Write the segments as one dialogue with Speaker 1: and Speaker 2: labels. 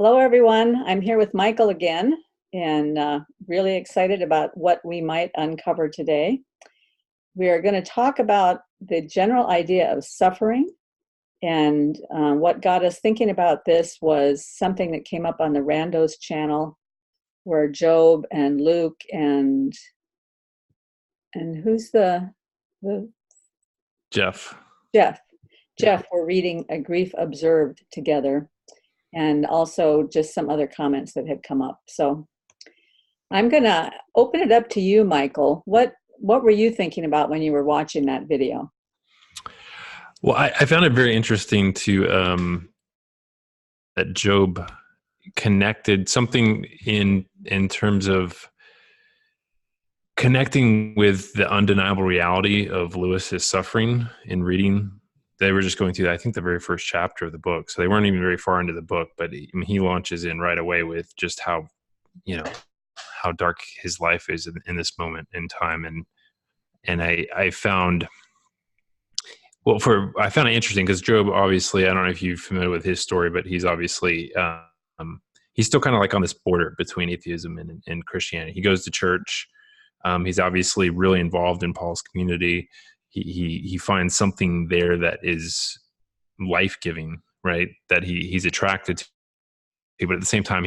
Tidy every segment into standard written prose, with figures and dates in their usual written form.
Speaker 1: Hello, everyone. I'm here with Michael again, and really excited about what we might uncover today. We are going to talk about the general idea of suffering, and what got us thinking about this was something that came up on the Randos channel, where Job and Luke and who's the
Speaker 2: Jeff.
Speaker 1: Jeff
Speaker 2: Yeah.
Speaker 1: Jeff were reading A Grief Observed together, and also just some other comments that had come up. So I'm going to open it up to you, Michael. What were you thinking about when you were watching that video?
Speaker 2: Well, I found it very interesting to that Job connected something in terms of connecting with the undeniable reality of Lewis's suffering in reading. They were just going through, I think, the very first chapter of the book, so they weren't even very far into the book. But he launches in right away with just how how dark his life is in this moment in time, and I found. Well, I found it interesting because Job, obviously, I don't know if you're familiar with his story, but he's obviously he's still kind of like on this border between atheism and Christianity. He goes to church. He's obviously really involved in Paul's community. He finds something there that is life giving, right? That he's attracted to, but at the same time,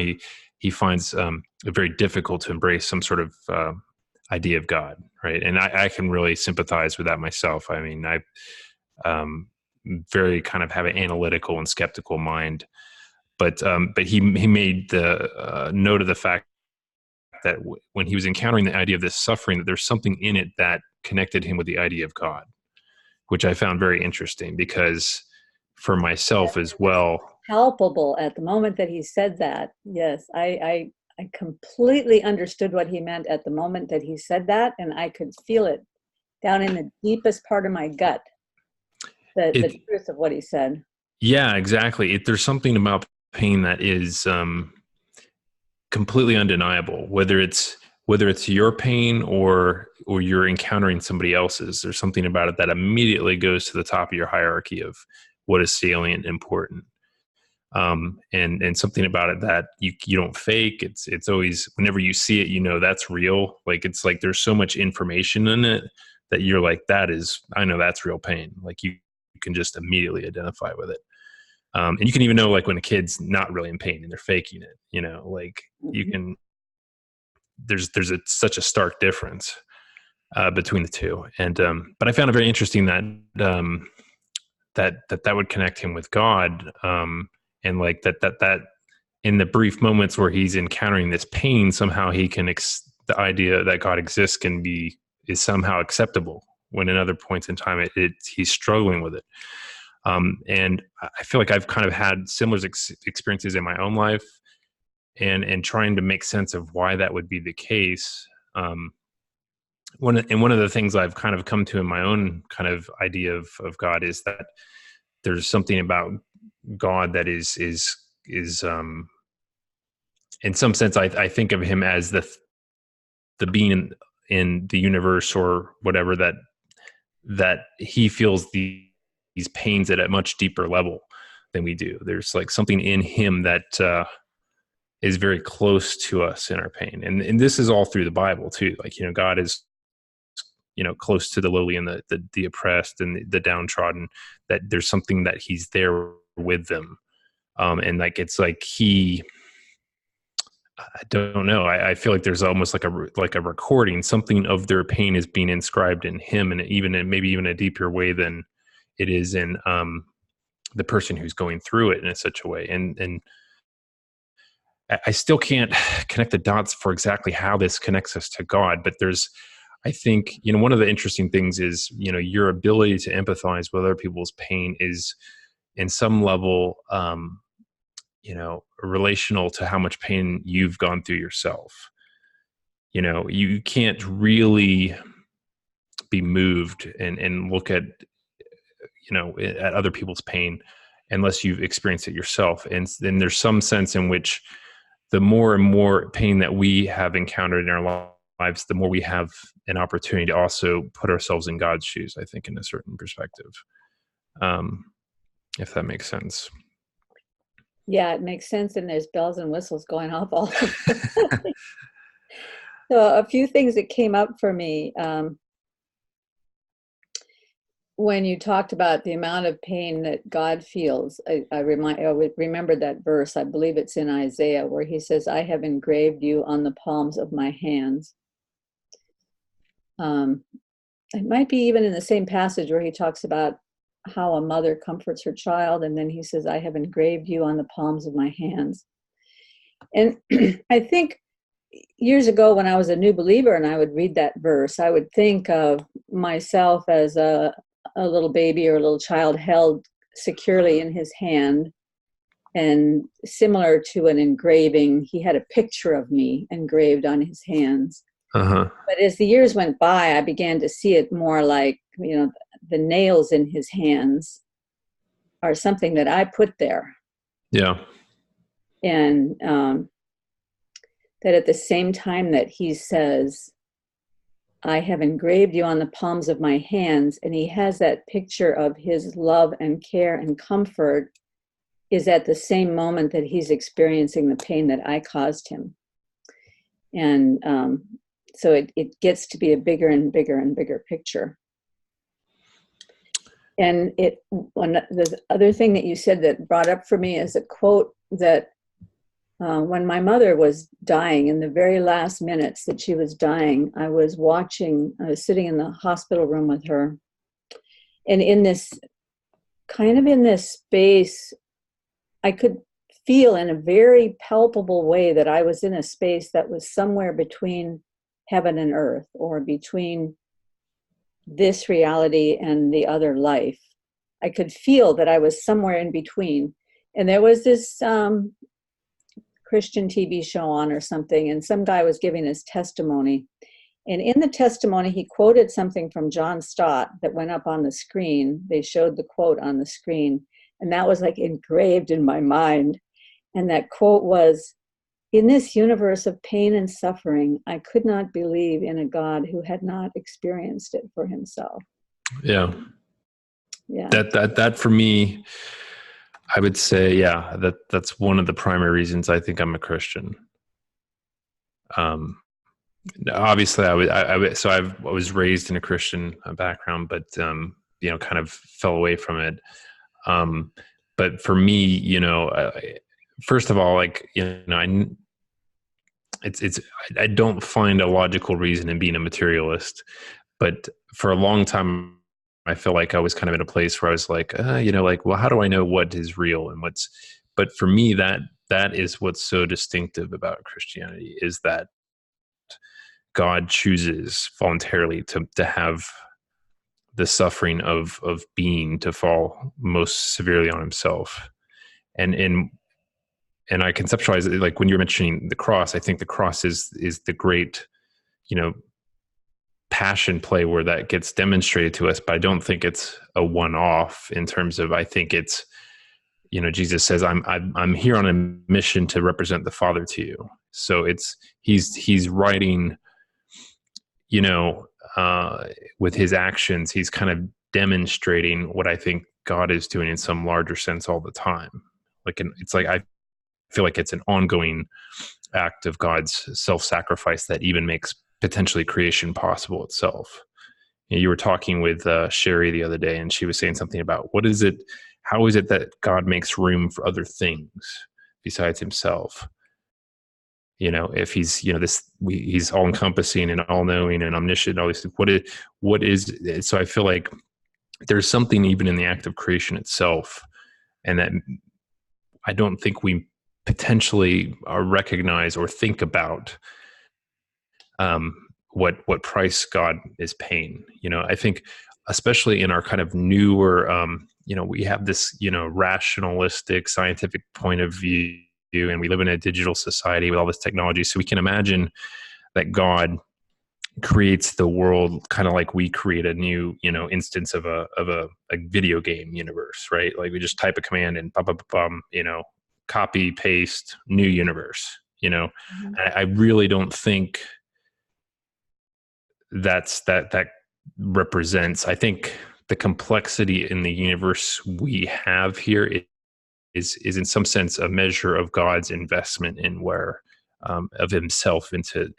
Speaker 2: he finds it very difficult to embrace some sort of idea of God, right? And I can really sympathize with that myself. I mean, very kind of have an analytical and skeptical mind, but he made the note of the fact that when he was encountering the idea of this suffering, that there's something in it that connected him with the idea of God, which I found very interesting because for myself as well.
Speaker 1: Palpable at the moment that he said that. Yes, I completely understood what he meant at the moment that he said that, and I could feel it down in the deepest part of my gut. The truth of what he said.
Speaker 2: Yeah, exactly. There's something about pain that is completely undeniable, whether it's your pain or you're encountering somebody else's. There's something about it that immediately goes to the top of your hierarchy of what is salient, important, and something about it that you don't fake. It's always, whenever you see it, that's real. Like, it's like there's so much information in it that you're like, I know that's real pain. Like you can just immediately identify with it. And you can even know, like, when a kid's not really in pain and they're faking it, like you can, there's such a stark difference between the two. And, but I found it very interesting that, that would connect him with God. And like that in the brief moments where he's encountering this pain, somehow he can, the idea that God exists is somehow acceptable, when in other points in time he's struggling with it. And I feel like I've kind of had similar experiences in my own life, and trying to make sense of why that would be the case. One of the things I've kind of come to in my own kind of idea of God is that there's something about God that is in some sense, I think of him as the being in the universe or whatever, that he feels these pains at a much deeper level than we do. There's like something in him that is very close to us in our pain. And this is all through the Bible too. Like, God is, close to the lowly and the oppressed and the downtrodden, that there's something that he's there with them. And like, it's like I don't know. I feel like there's almost like a recording. Something of their pain is being inscribed in him, and maybe even a deeper way than it is in the person who's going through it in such a way. And I still can't connect the dots for exactly how this connects us to God. But I think, one of the interesting things is, your ability to empathize with other people's pain is, in some level, relational to how much pain you've gone through yourself. You can't really be moved and look at, at other people's pain unless you've experienced it yourself. And then there's some sense in which the more and more pain that we have encountered in our lives, the more we have an opportunity to also put ourselves in God's shoes, I think, in a certain perspective. If that makes sense.
Speaker 1: Yeah, it makes sense, and there's bells and whistles going off all over the place. So a few things that came up for me when you talked about the amount of pain that God feels. I remembered that verse. I believe it's in Isaiah where he says, "I have engraved you on the palms of my hands." Um, it might be even in the same passage where he talks about how a mother comforts her child, and then he says, "I have engraved you on the palms of my hands." And I think years ago when I was a new believer and I would read that verse, I would think of myself as a little baby or a little child held securely in his hand. And similar to an engraving, he had a picture of me engraved on his hands.
Speaker 2: Uh-huh.
Speaker 1: But as the years went by, I began to see it more like, the nails in his hands are something that I put there.
Speaker 2: Yeah.
Speaker 1: And that at the same time that he says, "I have engraved you on the palms of my hands," and he has that picture of his love and care and comfort, is at the same moment that he's experiencing the pain that I caused him. And so it gets to be a bigger and bigger and bigger picture. And the other thing that you said that brought up for me is a quote that when my mother was dying, in the very last minutes that she was dying, I was sitting in the hospital room with her. And in this space, I could feel in a very palpable way that I was in a space that was somewhere between heaven and earth, or between this reality and the other life. I could feel that I was somewhere in between. And there was this Christian TV show on or something, and some guy was giving his testimony. And in the testimony, he quoted something from John Stott that went up on the screen. They showed the quote on the screen, and that was like engraved in my mind. And that quote was, "In this universe of pain and suffering, I could not believe in a God who had not experienced it for himself."
Speaker 2: Yeah.
Speaker 1: Yeah.
Speaker 2: That for me, I would say, yeah, that's one of the primary reasons I think I'm a Christian. Obviously I was raised in a Christian background, but kind of fell away from it. But for me, first of all, like, I don't find a logical reason in being a materialist, but for a long time, I feel like I was kind of in a place where I was like, well, how do I know what is real and but for me, that is what's so distinctive about Christianity, is that God chooses voluntarily to have the suffering of being to fall most severely on himself. And I conceptualize it like when you're mentioning the cross. I think the cross is the great, passion play where that gets demonstrated to us. But I don't think it's a one-off in terms of, I think it's, Jesus says, I'm here on a mission to represent the Father to you. So he's writing, with his actions, he's kind of demonstrating what I think God is doing in some larger sense all the time. It's like, I feel like it's an ongoing act of God's self-sacrifice that even makes potentially creation possible itself. You were talking with Sherry the other day, and she was saying something about how is it that God makes room for other things besides himself? If he's, he's all encompassing and all knowing and omniscient, all these things, what is, so I feel like there's something even in the act of creation itself, and that I don't think we potentially recognize or think about what price God is paying. I think especially in our kind of newer, we have this, rationalistic scientific point of view, and we live in a digital society with all this technology. So we can imagine that God creates the world kind of like we create a new, instance of a video game universe, right? Like we just type a command and copy, paste, new universe,
Speaker 1: Mhm.
Speaker 2: I really don't think that represents, I think, the complexity in the universe we have here is in some sense a measure of God's investment in where of himself into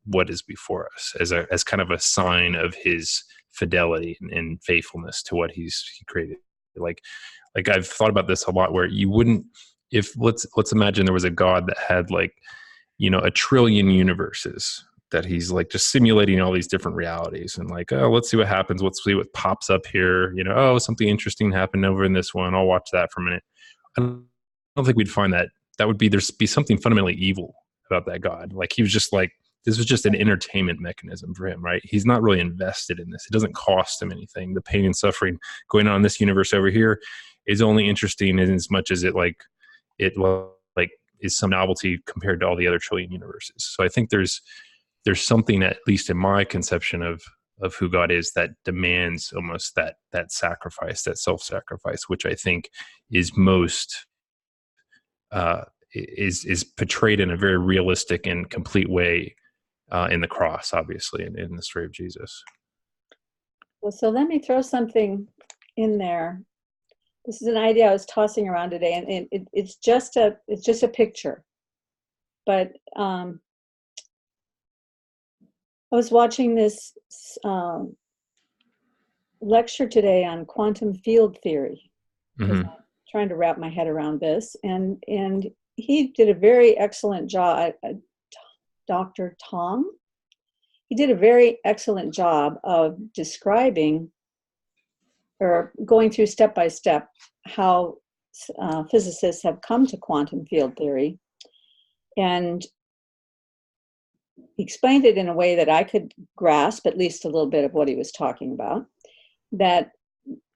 Speaker 2: what is before us as kind of a sign of his fidelity and faithfulness to what he created. Like I've thought about this a lot, where you wouldn't, if let's imagine there was a God that had like, a trillion universes that he's like just simulating all these different realities, and like, oh, let's see what happens. Let's see what pops up here. Oh, something interesting happened over in this one. I'll watch that for a minute. I don't think we'd find that would be, there's be something fundamentally evil about that God. Like he was just like, this was just an entertainment mechanism for him, right? He's not really invested in this. It doesn't cost him anything. The pain and suffering going on in this universe over here is only interesting in as much as it is some novelty compared to all the other trillion universes. So I think there's something, at least in my conception of who God is, that demands almost that sacrifice, that self-sacrifice, which I think is most is portrayed in a very realistic and complete way in the cross, obviously, in the story of Jesus.
Speaker 1: Well, so let me throw something in there. This is an idea I was tossing around today, and it's just a picture. But I was watching this lecture today on quantum field theory.
Speaker 2: Mm-hmm.
Speaker 1: I'm trying to wrap my head around this, and he did a very excellent job. Dr. Tong. He did a very excellent job of describing or going through step by step how physicists have come to quantum field theory, and he explained it in a way that I could grasp at least a little bit of what he was talking about. That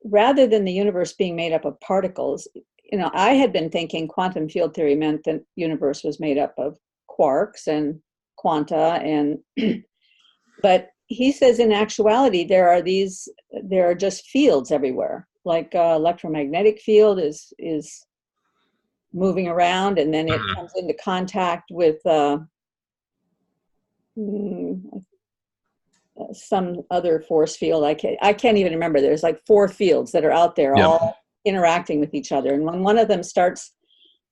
Speaker 1: rather than the universe being made up of particles, I had been thinking quantum field theory meant the universe was made up of quarks and quanta, and but he says in actuality there are just fields everywhere. Like electromagnetic field is moving around, and then it comes into contact with some other force field. I can't even remember. There's like 4 fields that are out there,
Speaker 2: Yep.
Speaker 1: all interacting with each other. And when one of them starts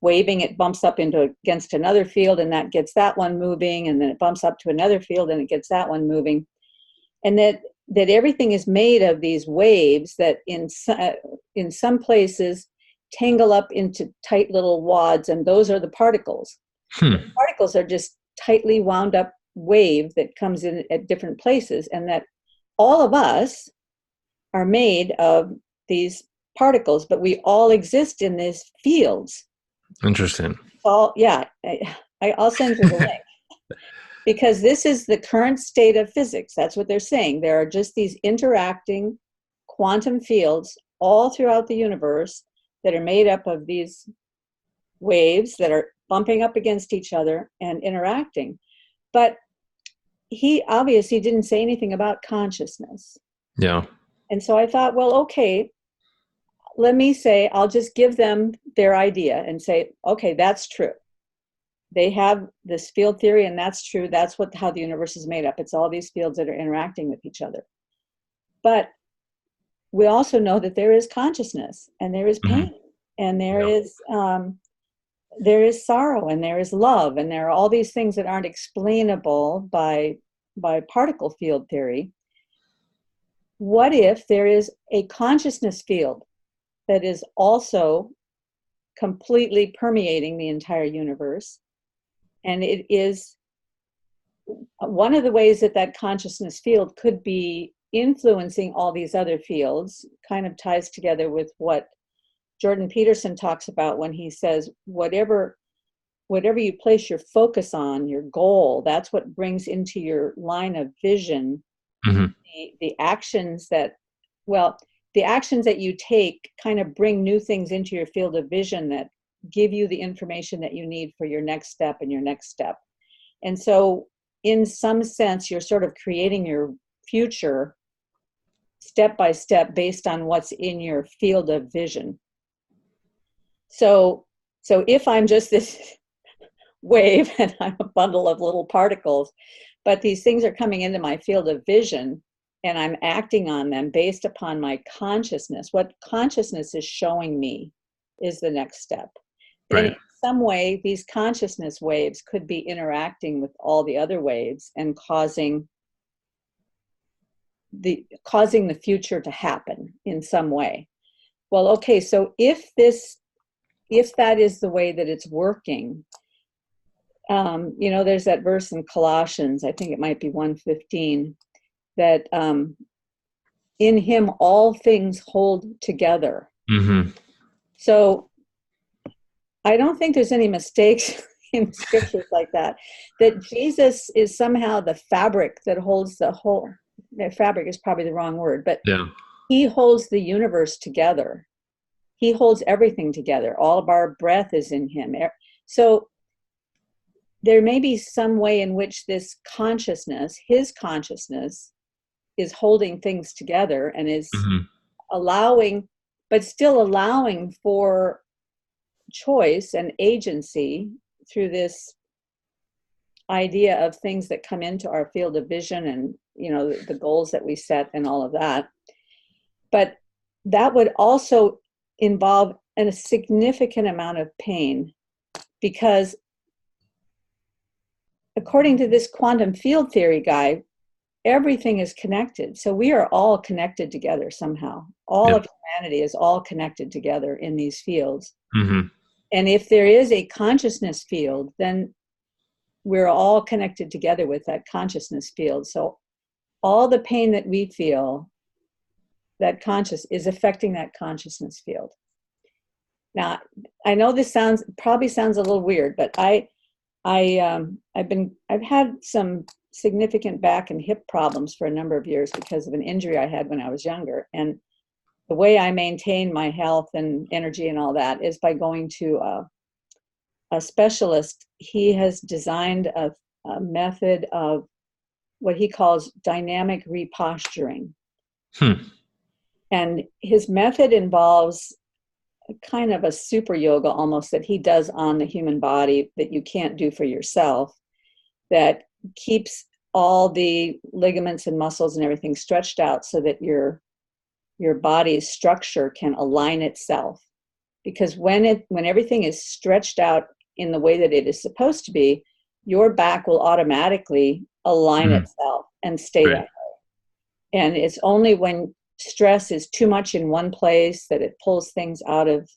Speaker 1: waving, it bumps up against another field, and that gets that one moving, and then it bumps up to another field, and it gets that one moving. And that everything is made of these waves that in some places tangle up into tight little wads, and those are the particles. The particles are just tightly wound up wave that comes in at different places, and that all of us are made of these particles, but we all exist in these fields.
Speaker 2: Interesting.
Speaker 1: I'll send you the link. Because this is the current state of physics. That's what they're saying. There are just these interacting quantum fields all throughout the universe that are made up of these waves that are bumping up against each other and interacting. But he obviously didn't say anything about consciousness.
Speaker 2: Yeah.
Speaker 1: And so I thought, well, okay, let me say, I'll just give them their idea and say, okay, that's true. They have this field theory, and that's true. That's how the universe is made up. It's all these fields that are interacting with each other. But we also know that there is consciousness, and there is pain, and there is sorrow, and there is love, and there are all these things that aren't explainable by particle field theory. What if there is a consciousness field that is also completely permeating the entire universe? And it is one of the ways that consciousness field could be influencing all these other fields, kind of ties together with what Jordan Peterson talks about when he says, whatever you place your focus on, your goal, that's what brings into your line of vision the actions that you take kind of bring new things into your field of vision that give you the information that you need for your next step and your next step. And so in some sense, you're sort of creating your future step by step based on what's in your field of vision. So if I'm just this wave and I'm a bundle of little particles, but these things are coming into my field of vision and I'm acting on them based upon my consciousness, what consciousness is showing me is the next step. And
Speaker 2: Right.
Speaker 1: in some way, these consciousness waves could be interacting with all the other waves and causing the future to happen in some way. Well, okay, so if that is the way that it's working, there's that verse in Colossians, I think it might be 1:15, that in him all things hold together.
Speaker 2: Mm-hmm.
Speaker 1: So I don't think there's any mistakes in scriptures like that Jesus is somehow the fabric that holds the whole. Fabric is probably the wrong word, but
Speaker 2: Yeah.
Speaker 1: he holds the universe together. He holds everything together. All of our breath is in him. So there may be some way in which this consciousness, his consciousness, is holding things together and is
Speaker 2: Mm-hmm.
Speaker 1: allowing, but still allowing for choice and agency through this idea of things that come into our field of vision and, the goals that we set and all of that. But that would also involve a significant amount of pain, because according to this quantum field theory guy, everything is connected. So we are all connected together somehow. All
Speaker 2: Yeah.
Speaker 1: of humanity is all connected together in these fields.
Speaker 2: Mm-hmm.
Speaker 1: And if there is a consciousness field, then we're all connected together with that consciousness field. So all the pain that we feel, that is affecting that consciousness field. Now, I know this probably sounds a little weird, but I've had some significant back and hip problems for a number of years because of an injury I had when I was younger. And the way I maintain my health and energy and all that is by going to a specialist. He has designed a method of what he calls dynamic reposturing. And his method involves kind of a super yoga almost that he does on the human body that you can't do for yourself, that keeps all the ligaments and muscles and everything stretched out so that your body's structure can align itself. Because when everything is stretched out in the way that it is supposed to be, your back will automatically align itself and stay that way. And it's only when stress is too much in one place that it pulls things out of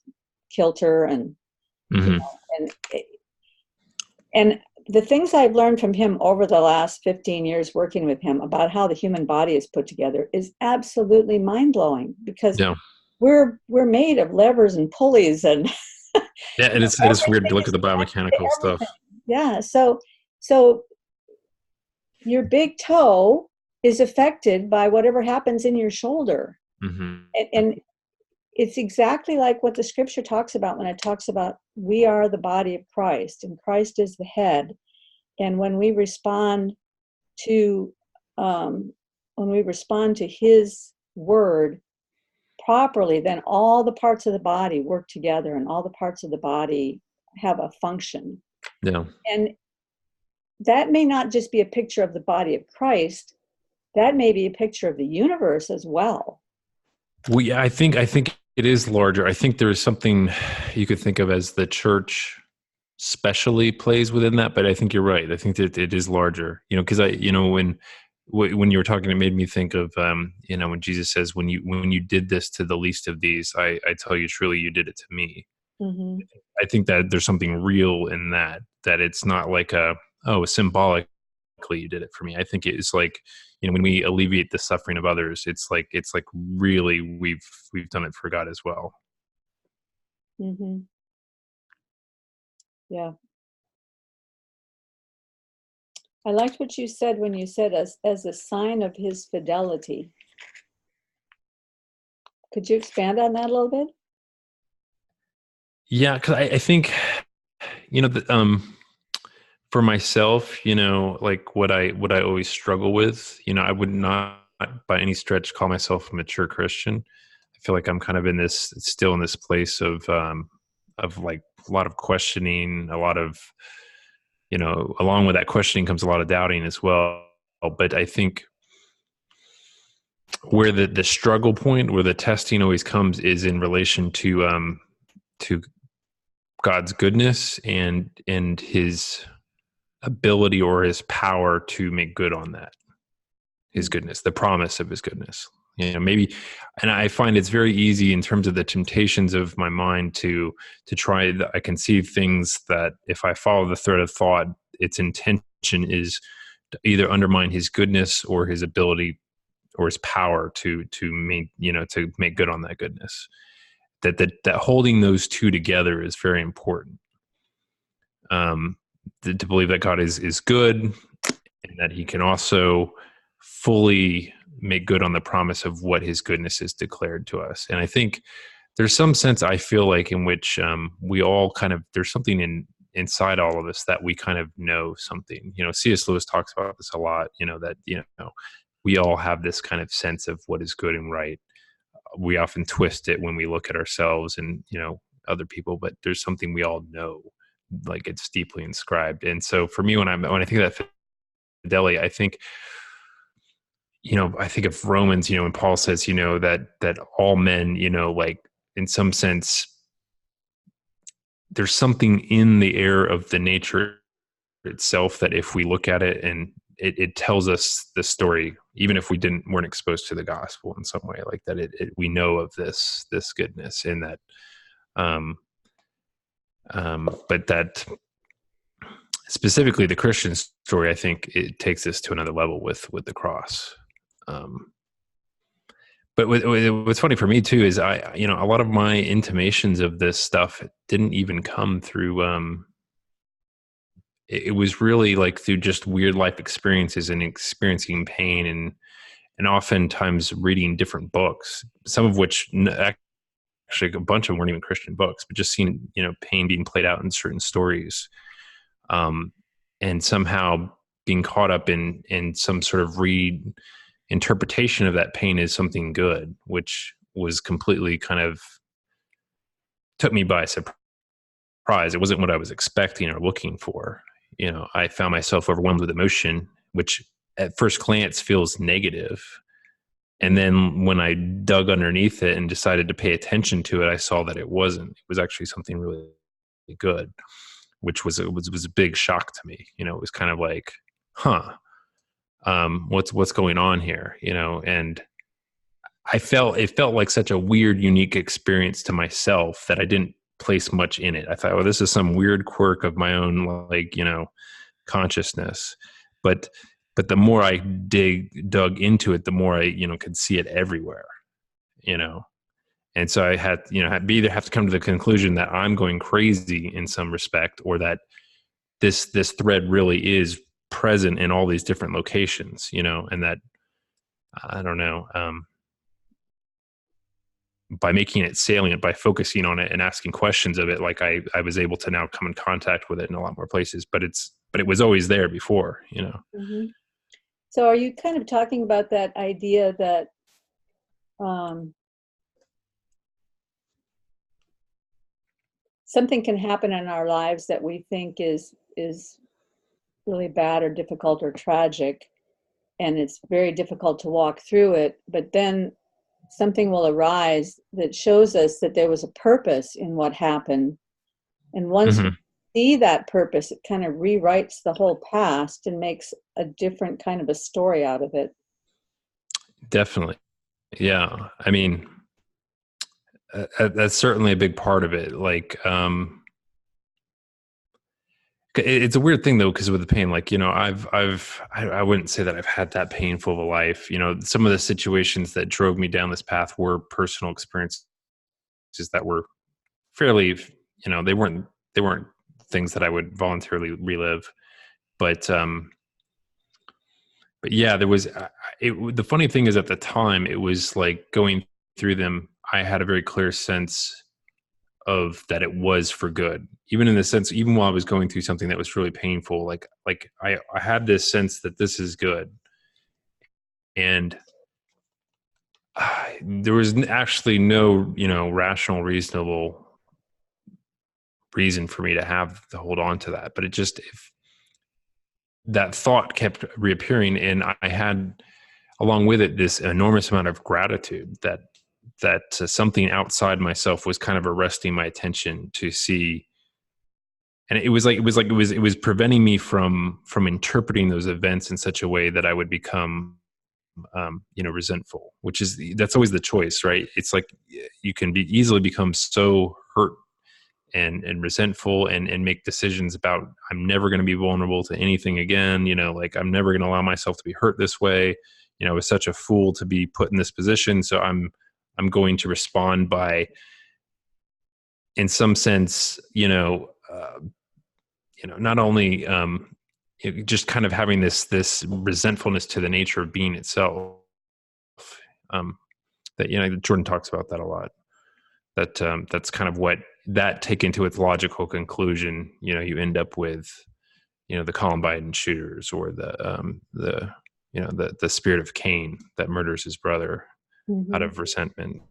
Speaker 1: kilter. And and the things I've learned from him over the last 15 years working with him about how the human body is put together is absolutely mind-blowing, because we're made of levers and pulleys and
Speaker 2: and it's weird to look at the biomechanical stuff.
Speaker 1: Yeah, so your big toe is affected by whatever happens in your shoulder. And it's exactly like what the scripture talks about when it talks about we are the body of Christ and Christ is the head. And when we respond to his word properly, then all the parts of the body work together and all the parts of the body have a function.
Speaker 2: Yeah.
Speaker 1: And that may not just be a picture of the body of Christ, that may be a picture of the universe as well.
Speaker 2: Well, yeah, I think it is larger. I think there is something you could think of as the church specially plays within that, but I think you're right. I think that it is larger, because when you were talking, it made me think of, when Jesus says, when you did this to the least of these, I tell you truly, you did it to me.
Speaker 1: Mm-hmm.
Speaker 2: I think that there's something real in that it's not like symbolically you did it for me. I think it's like, when we alleviate the suffering of others, it's like really we've done it for God as well.
Speaker 1: Mm-hmm. Yeah. I liked what you said when you said as a sign of his fidelity. Could you expand on that a little bit?
Speaker 2: Yeah, because I think, for myself, like what I always struggle with, I would not by any stretch call myself a mature Christian. I feel like I'm kind of still in this place of like a lot of questioning, a lot of, along with that questioning comes a lot of doubting as well. But I think where the struggle point, where the testing always comes, is in relation to to God's goodness and his ability or his power to make good on that, his goodness, the promise of his goodness. Maybe, and I find it's very easy in terms of the temptations of my mind to try. I can see things that if I follow the thread of thought, its intention is to either undermine his goodness or his ability or his power to make good on that goodness. That holding those two together is very important. To believe that God is good and that he can also fully make good on the promise of what his goodness is declared to us. And I think there's some sense, I feel like, in which we all kind of, there's something inside all of us that we kind of know something. C.S. Lewis talks about this a lot, that, we all have this kind of sense of what is good and right. We often twist it when we look at ourselves and, other people, but there's something we all know, like it's deeply inscribed. And so for me, when I think of that fidelity, I think of Romans, when Paul says, that all men, like in some sense, there's something in the air of the nature itself that if we look at it and it tells us the story, even if we weren't exposed to the gospel in some way, like that, we know of this goodness in that, but that specifically the Christian story, I think it takes us to another level with the cross. But what's funny for me too is a lot of my intimations of this stuff didn't even come through. It was really like through just weird life experiences and experiencing pain and oftentimes reading different books, some of which actually a bunch of them weren't even Christian books, but just seeing pain being played out in certain stories, and somehow being caught up in some sort of interpretation of that pain as something good, which was completely kind of took me by surprise. It wasn't what I was expecting or looking for. I found myself overwhelmed with emotion, which at first glance feels negative. And then when I dug underneath it and decided to pay attention to it, I saw that it wasn't. It was actually something really good, which was a big shock to me. It was kind of like, what's going on here? And it felt like such a weird, unique experience to myself that I didn't place much in it. I thought, well, this is some weird quirk of my own, consciousness. But the more I dug into it, the more I, could see it everywhere, And so I had, either have to come to the conclusion that I'm going crazy in some respect, or that this thread really is present in all these different locations, and that, I don't know, by making it salient, by focusing on it and asking questions of it, like I was able to now come in contact with it in a lot more places, but it was always there before,
Speaker 1: Mm-hmm. So are you kind of talking about that idea that something can happen in our lives that we think is really bad or difficult or tragic, and it's very difficult to walk through it, but then something will arise that shows us that there was a purpose in what happened. And once
Speaker 2: Mm-hmm.
Speaker 1: we see that purpose, it kind of rewrites the whole past and makes a different kind of a story out of it.
Speaker 2: Definitely. Yeah. I mean, that's certainly a big part of it. Like, it's a weird thing though, because with the pain, like, I wouldn't say that I've had that painful of a life. Some of the situations that drove me down this path were personal experiences that were fairly, they weren't things that I would voluntarily relive. But yeah, there was, the funny thing is at the time, it was like going through them, I had a very clear sense of that it was for good, even in the sense, even while I was going through something that was really painful, like I had this sense that this is good. And there was actually no, rational, reasonable reason for me to hold on to that. But it just, if that thought kept reappearing, and I had, along with it, this enormous amount of gratitude that that something outside myself was kind of arresting my attention to see. And it was preventing me from interpreting those events in such a way that I would become, resentful, that's always the choice, right? It's like you can easily become so hurt and resentful and make decisions about, I'm never going to be vulnerable to anything again. Like, I'm never going to allow myself to be hurt this way. I was such a fool to be put in this position. So I'm going to respond by, in some sense, not only just kind of having this resentfulness to the nature of being itself. That Jordan talks about that a lot. That's kind of what that taken to its logical conclusion. You end up with the Columbine shooters, or the spirit of Cain that murders his brother out of resentment.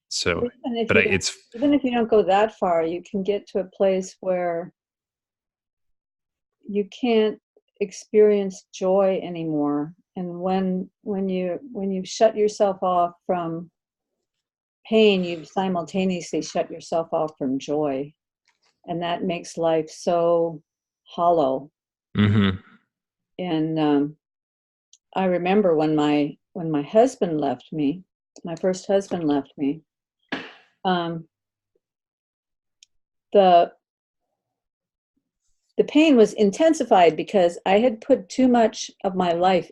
Speaker 2: So,
Speaker 1: even if you don't go that far, you can get to a place where you can't experience joy anymore. And when you shut yourself off from pain, you simultaneously shut yourself off from joy, and that makes life so hollow.
Speaker 2: Mm-hmm.
Speaker 1: And I remember when my husband left me, my first husband left me. The pain was intensified because I had put too much of the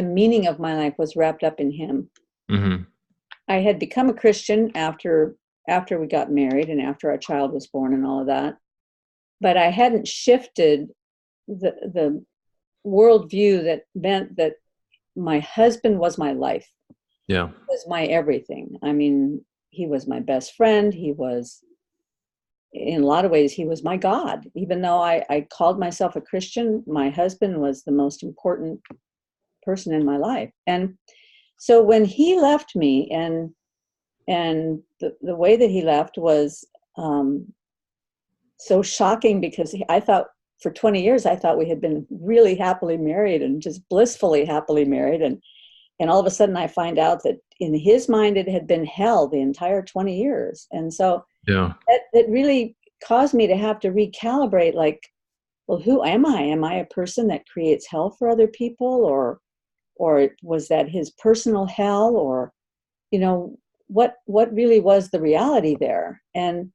Speaker 1: meaning of my life was wrapped up in him.
Speaker 2: Mm-hmm.
Speaker 1: I had become a Christian after we got married and after our child was born and all of that, but I hadn't shifted the worldview that meant that my husband was my life.
Speaker 2: Yeah,
Speaker 1: he was my everything. I mean, he was my best friend. He was, in a lot of ways, he was my God. Even though I called myself a Christian, my husband was the most important person in my life. And so when he left me, and the way that he left was so shocking, because I thought for 20 years, I thought we had been really happily married and just blissfully happily married. And all of a sudden I find out that in his mind, it had been hell the entire 20 years. And so that really caused me to have to recalibrate, like, well, who am I? Am I a person that creates hell for other people? Or was that his personal hell? Or, what really was the reality there? And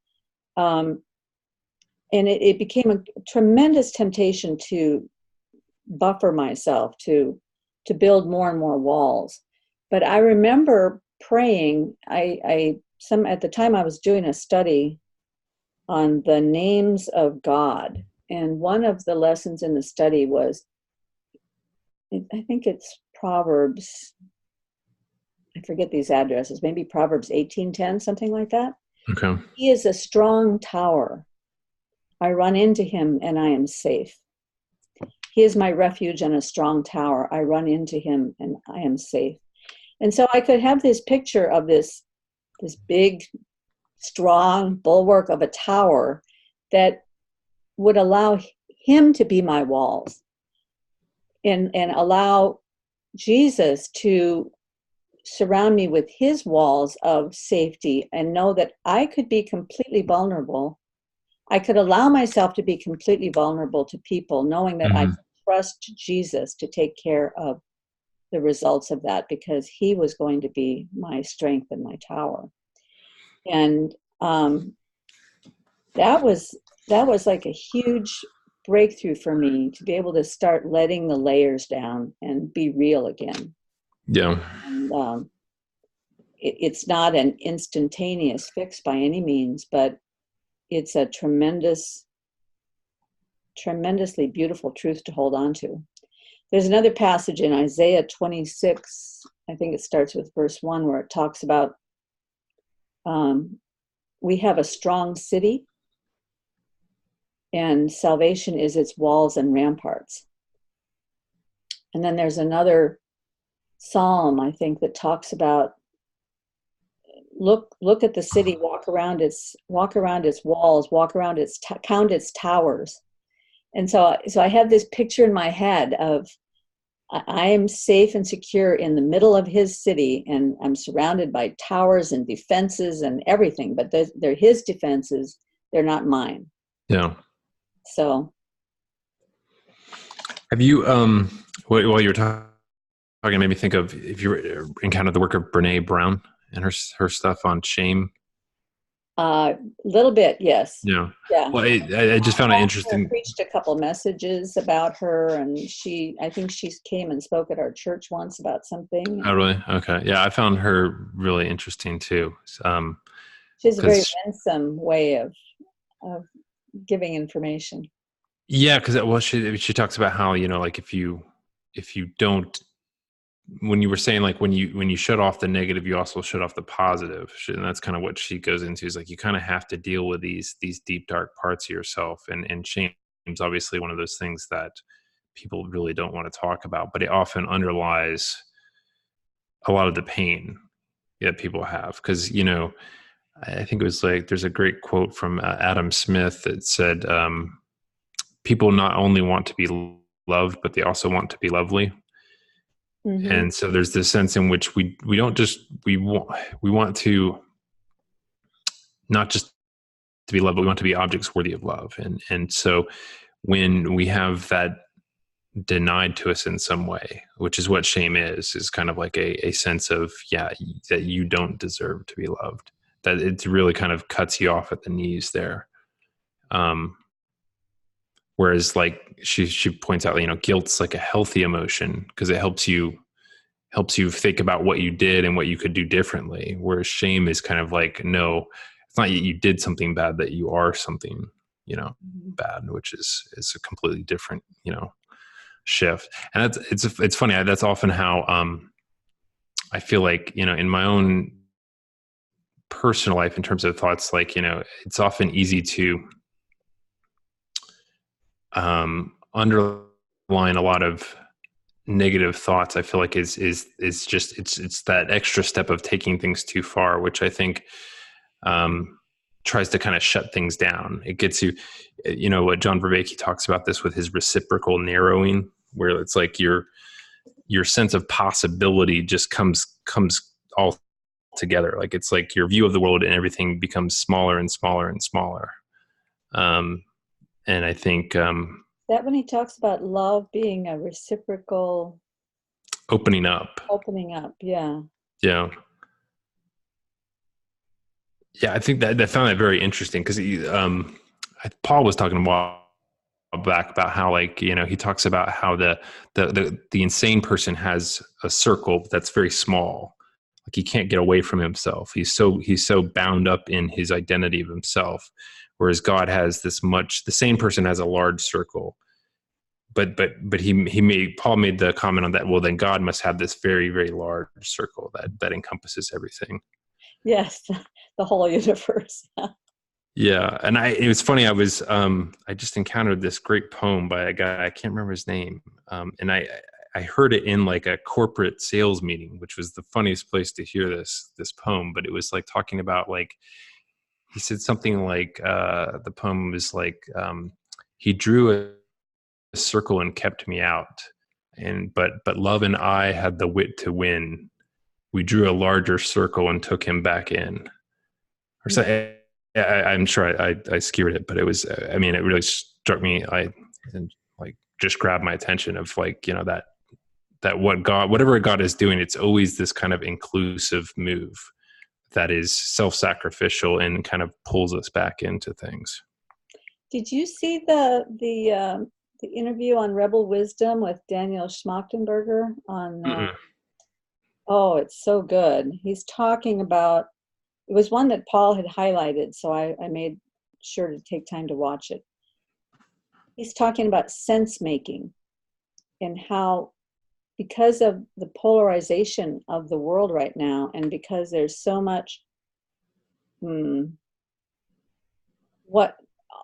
Speaker 1: it became a tremendous temptation to buffer myself, to build more and more walls. But I remember praying. At the time I was doing a study on the names of God, and one of the lessons in the study was, I think it's Proverbs, I forget these addresses, maybe Proverbs 18:10, something like that.
Speaker 2: Okay.
Speaker 1: He is a strong tower. I run into him and I am safe. He is my refuge and a strong tower. I run into him and I am safe. And so I could have this picture of this big, strong bulwark of a tower that would allow him to be my walls, and allow Jesus to surround me with his walls of safety, and know that I could be completely vulnerable. I could allow myself to be completely vulnerable to people, knowing that I could trust Jesus to take care of the results of that, because he was going to be my strength and my tower. And that was like a huge breakthrough for me, to be able to start letting the layers down and be real again.
Speaker 2: Yeah.
Speaker 1: And it's not an instantaneous fix by any means, but it's a tremendously beautiful truth to hold on to. There's another passage in Isaiah 26, I think it starts with verse 1, where it talks about we have a strong city, and salvation is its walls and ramparts. And then there's another psalm, I think, that talks about, look at the city, walk around its walls, count its towers. And so I have this picture in my head of I am safe and secure in the middle of his city, and I'm surrounded by towers and defenses and everything, but they're his defenses. They're not mine.
Speaker 2: Yeah.
Speaker 1: So
Speaker 2: Have you, while you're talking, it made me think of, if you encountered the work of Brene Brown and her stuff on shame.
Speaker 1: a little bit, yes.
Speaker 2: Yeah.
Speaker 1: Yeah.
Speaker 2: Well, I just found it
Speaker 1: I
Speaker 2: interesting.
Speaker 1: preached a couple messages about her, and I think she came and spoke at our church once about something.
Speaker 2: Oh, really? Okay. Yeah. I found her really interesting too.
Speaker 1: She has a very
Speaker 2: Cause
Speaker 1: winsome way of giving information.
Speaker 2: yeah, cause well, she talks about how, like if you don't, when you were saying like when you shut off the negative, you also shut off the positive, and that's kind of what she goes into, is like you kind of have to deal with these deep dark parts of yourself, and shame is obviously one of those things that people really don't want to talk about, but it often underlies a lot of the pain that people have. Because I think it was like, there's a great quote from Adam Smith that said, people not only want to be loved, but they also want to be lovely.
Speaker 1: Mm-hmm.
Speaker 2: And so there's this sense in which we don't just we want to not just to be loved, but we want to be objects worthy of love. And so when we have that denied to us in some way, which is what shame is kind of like a sense of, that you don't deserve to be loved, that it really kind of cuts you off at the knees there. Whereas like she points out, guilt's like a healthy emotion because it helps you think about what you did and what you could do differently. Whereas shame is kind of like, no, it's not you did something bad, that you are something, bad, which is a completely different, shift. And it's funny. That's often how, I feel like, in my own personal life, in terms of thoughts, like, it's often easy to, underline a lot of negative thoughts. I feel like is just, it's that extra step of taking things too far, which I think, tries to kind of shut things down. It gets you, what John Vervaeke talks about this with his reciprocal narrowing, where it's like your sense of possibility just comes all together. Like it's like your view of the world and everything becomes smaller and smaller and smaller. And I think,
Speaker 1: That when he talks about love being a reciprocal
Speaker 2: opening up.
Speaker 1: Yeah.
Speaker 2: Yeah. Yeah, I think that I found that very interesting because Paul was talking a while back about how, like, he talks about how the insane person has a circle that's very small. Like he can't get away from himself. He's so bound up in his identity of himself, whereas God has the sane person has a large circle. But Paul made the comment on that. Well, then God must have this very, very large circle that encompasses everything.
Speaker 1: Yes, the whole universe.
Speaker 2: Yeah, and it was funny. I just encountered this great poem by a guy, I can't remember his name, and I heard it in like a corporate sales meeting, which was the funniest place to hear this poem. But it was like talking about, like, he said something like, the poem was like, he drew a circle and kept me out, but love and I had the wit to win. We drew a larger circle and took him back in, or so. I'm sure I skewered it, but it was, it really struck me. Like just grabbed my attention of, like, that whatever God is doing, it's always this kind of inclusive move that is self-sacrificial and kind of pulls us back into things.
Speaker 1: Did you see the interview on Rebel Wisdom with Daniel Schmachtenberger on? Oh, it's so good. He's talking about. It was one that Paul had highlighted, so I made sure to take time to watch it. He's talking about sense making and how, because of the polarization of the world right now, and because there's so much, what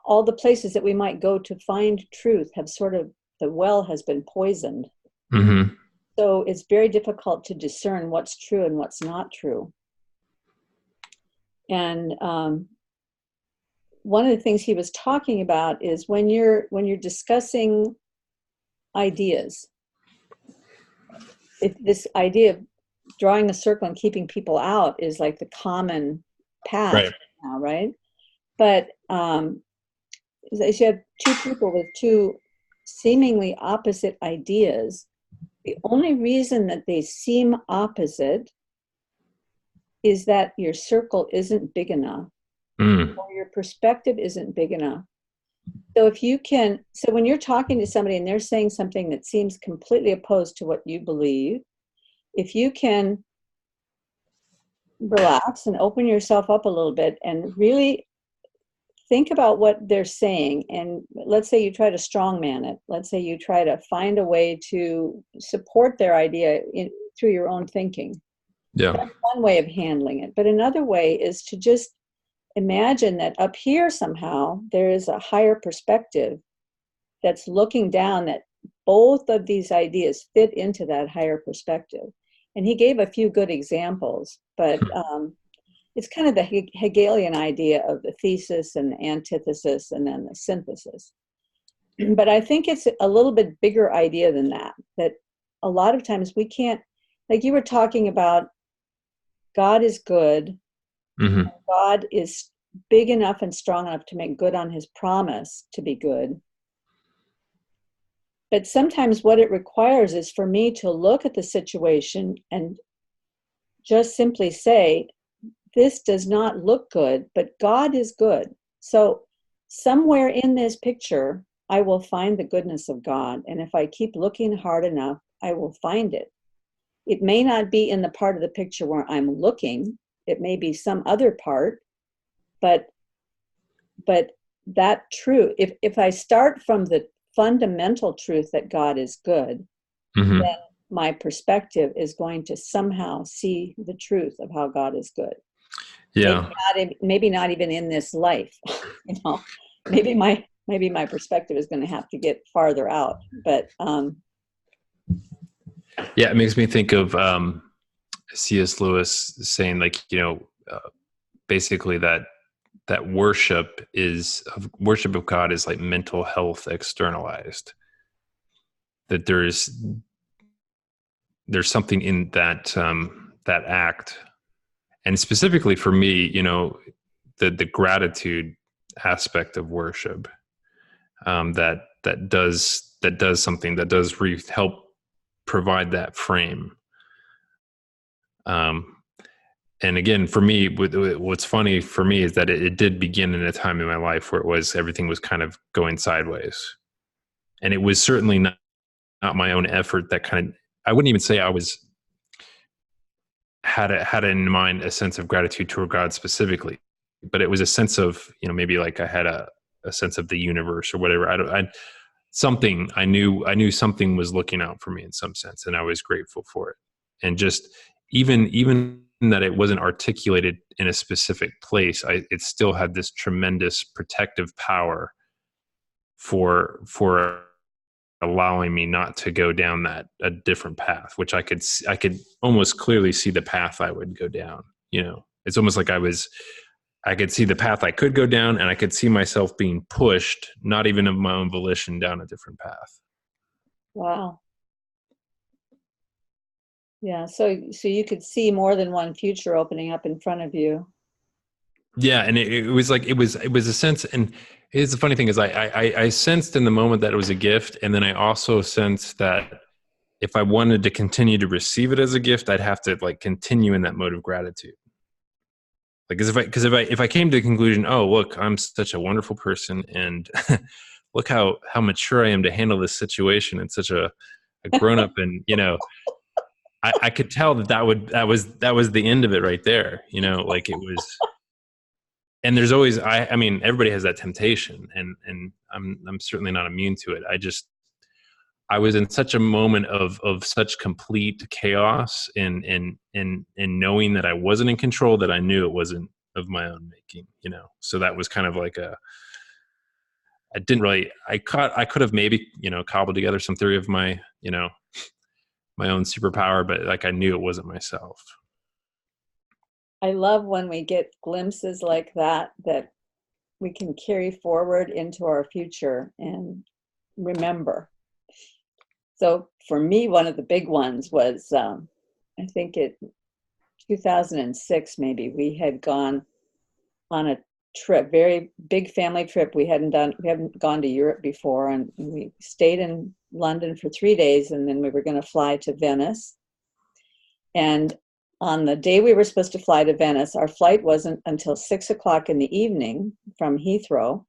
Speaker 1: all the places that we might go to find truth have sort of, the well has been poisoned.
Speaker 2: Mm-hmm.
Speaker 1: So it's very difficult to discern what's true and what's not true. And one of the things he was talking about is when you're discussing ideas, if this idea of drawing a circle and keeping people out is like the common path
Speaker 2: Right.
Speaker 1: now, right? But as you have two people with two seemingly opposite ideas, the only reason that they seem opposite is that your circle isn't big enough
Speaker 2: Mm.
Speaker 1: or your perspective isn't big enough. So when you're talking to somebody and they're saying something that seems completely opposed to what you believe, if you can relax and open yourself up a little bit and really think about what they're saying, and let's say you try to strongman it, let's say you try to find a way to support their idea through your own thinking.
Speaker 2: Yeah.
Speaker 1: That's one way of handling it. But another way is to just imagine that up here somehow there is a higher perspective that's looking down, that both of these ideas fit into that higher perspective. And he gave a few good examples, but it's kind of the Hegelian idea of the thesis and the antithesis and then the synthesis. But I think it's a little bit bigger idea than that, that a lot of times we can't, like you were talking about, God is good.
Speaker 2: Hmm.
Speaker 1: God is big enough and strong enough to make good on his promise to be good. But sometimes what it requires is for me to look at the situation and just simply say, this does not look good, but God is good. So somewhere in this picture, I will find the goodness of God. And if I keep looking hard enough, I will find it. It may not be in the part of the picture where I'm looking. It may be some other part, but that truth, if I start from the fundamental truth that God is good,
Speaker 2: Hmm.
Speaker 1: then my perspective is going to somehow see the truth of how God is good.
Speaker 2: Yeah.
Speaker 1: Maybe not even in this life, you know. Maybe my perspective is going to have to get farther out. But
Speaker 2: Yeah. It makes me think of C.S. Lewis saying, like, basically that worship of God is like mental health externalized. That there's something in that act, and specifically for me, the gratitude aspect of worship, that does something, that does help provide that frame. Um, and again, for me, what's funny for me is that it did begin in a time in my life where everything was kind of going sideways, and it was certainly not my own effort that kind of, I wouldn't even say I was had in mind a sense of gratitude toward God specifically, but it was a sense of, maybe like I had a sense of the universe or whatever. Something I knew something was looking out for me in some sense, and I was grateful for it. And just even that it wasn't articulated in a specific place, it still had this tremendous protective power for allowing me not to go down a different path, which I could almost clearly see the path I would go down. It's almost like I could see the path I could go down, and I could see myself being pushed, not even of my own volition, down a different path.
Speaker 1: wow, yeah. So you could see more than one future opening up in front of you.
Speaker 2: Yeah, and it was like it was a sense, and here's the funny thing is I sensed in the moment that it was a gift, and then I also sensed that if I wanted to continue to receive it as a gift, I'd have to like continue in that mode of gratitude. Like, if I came to the conclusion, oh look, I'm such a wonderful person, and look how mature I am to handle this situation, and such a grown up, and I could tell that was the end of it right there. Like it was. And there's always, I mean, everybody has that temptation, and I'm certainly not immune to it. I was in such a moment of such complete chaos, and knowing that I wasn't in control, that I knew it wasn't of my own making. So that was kind of like I didn't really, I could have maybe, cobbled together some theory of my, my own superpower, but like I knew it wasn't myself.
Speaker 1: I love when we get glimpses like that we can carry forward into our future and remember. So for me, one of the big ones was, I think it 2006 maybe, we had gone on a trip, very big family trip. We hadn't gone to Europe before, and we stayed in London for 3 days, and then we were going to fly to Venice. And on the day we were supposed to fly to Venice, our flight wasn't until 6 o'clock in the evening from Heathrow.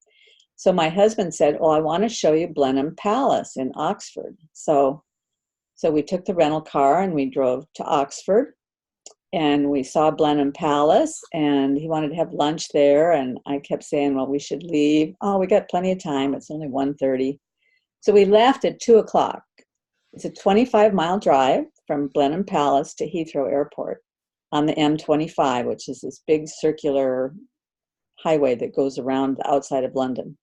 Speaker 1: So my husband said, "Oh, I want to show you Blenheim Palace in Oxford." So we took the rental car and we drove to Oxford, and we saw Blenheim Palace, and he wanted to have lunch there. And I kept saying, well, we should leave. Oh, we got plenty of time. It's only 1:30. So we left at 2 o'clock. It's a 25-mile drive from Blenheim Palace to Heathrow Airport on the M25, which is this big circular highway that goes around the outside of London.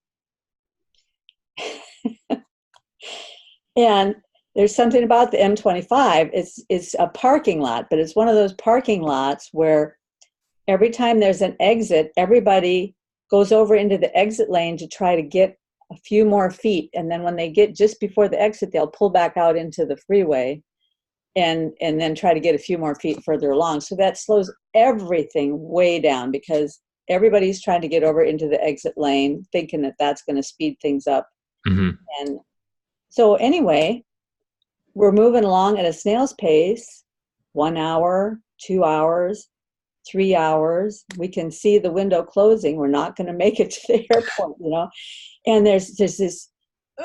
Speaker 1: And there's something about the M25. It's a parking lot, but it's one of those parking lots where every time there's an exit, everybody goes over into the exit lane to try to get a few more feet. And then when they get just before the exit, they'll pull back out into the freeway and then try to get a few more feet further along. So that slows everything way down because everybody's trying to get over into the exit lane, thinking that that's going to speed things up.
Speaker 2: Mm-hmm.
Speaker 1: And so anyway, we're moving along at a snail's pace, 1 hour, 2 hours, 3 hours. We can see the window closing. We're not going to make it to the airport, you know. And there's this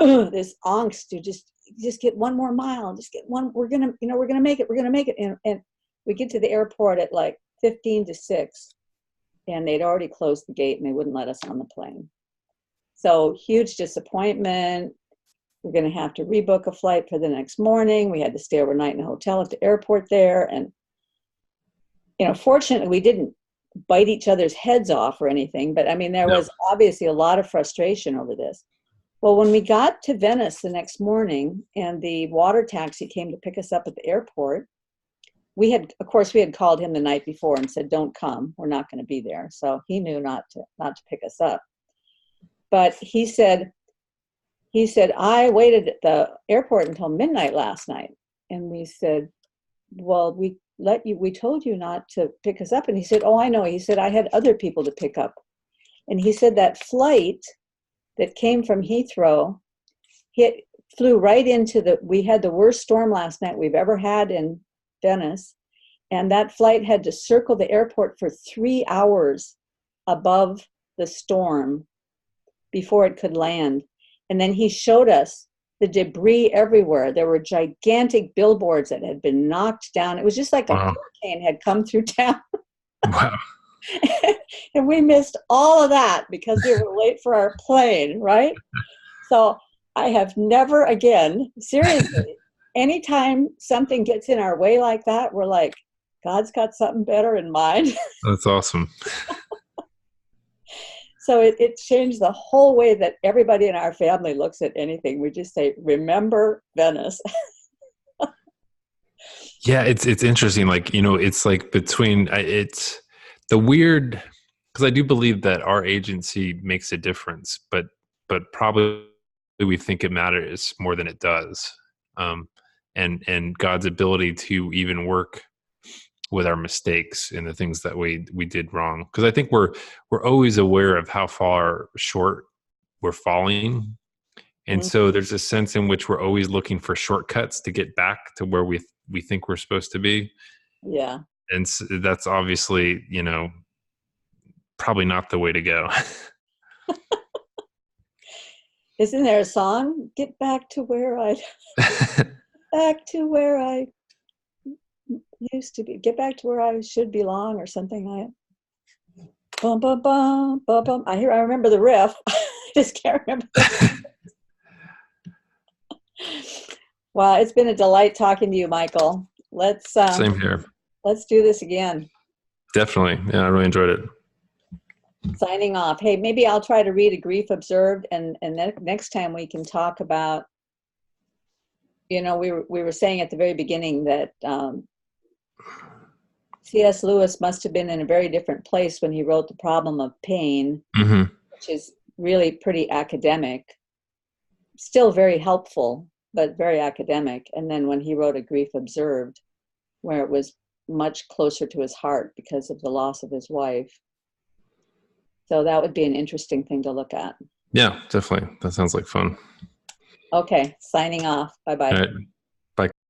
Speaker 1: angst to just get one more mile, just get one. We're gonna make it. We're gonna make it. And we get to the airport at like 15 to 6, and they'd already closed the gate and they wouldn't let us on the plane. So huge disappointment. We're going to have to rebook a flight for the next morning. We had to stay overnight in a hotel at the airport there. And, you know, fortunately, we didn't bite each other's heads off or anything. But, I mean, there was obviously a lot of frustration over this. Well, when we got to Venice the next morning and the water taxi came to pick us up at the airport, we had called him the night before and said, "Don't come. We're not going to be there." So he knew not to pick us up. But he said, "I waited at the airport until midnight last night." And we said, "Well, we told you not to pick us up." And he said, "Oh, I know." He said, "I had other people to pick up." And he said that flight that came from Heathrow flew right into we had the worst storm last night we've ever had in Venice. And that flight had to circle the airport for 3 hours above the storm before it could land. And then he showed us the debris everywhere. There were gigantic billboards that had been knocked down. It was just like a hurricane had come through town.
Speaker 2: Wow.
Speaker 1: And we missed all of that because we were late for our plane, right? So I have never again, seriously, anytime something gets in our way like that, we're like, God's got something better in mind.
Speaker 2: That's awesome.
Speaker 1: So it changed the whole way that everybody in our family looks at anything. We just say, "Remember Venice."
Speaker 2: Yeah, it's interesting. Like, you know, it's like it's the weird, because I do believe that our agency makes a difference, but probably we think it matters more than it does. And God's ability to even work with our mistakes and the things that we did wrong. Because I think we're always aware of how far short we're falling. And so there's a sense in which we're always looking for shortcuts to get back to where we think we're supposed to be.
Speaker 1: Yeah.
Speaker 2: And so that's obviously, you know, probably not the way to go.
Speaker 1: Isn't there a song? Get back to where I used to be. Get back to where I should belong, or something like that. Bum bum bum bum bum. I remember the riff. I just can't remember. Well, it's been a delight talking to you, Michael. Let's
Speaker 2: Same here.
Speaker 1: Let's do this again.
Speaker 2: Definitely. Yeah, I really enjoyed it.
Speaker 1: Signing off. Hey, maybe I'll try to read A Grief Observed, and next time we can talk about, you know, we were saying at the very beginning that C.S. Lewis must have been in a very different place when he wrote The Problem of Pain, which is really pretty academic, still very helpful. but very academic. And then when he wrote A Grief Observed, where it was much closer to his heart because of the loss of his wife. So that would be an interesting thing to look at.
Speaker 2: Yeah, definitely. That sounds like fun.
Speaker 1: Okay, signing off. Bye-bye.
Speaker 2: All right.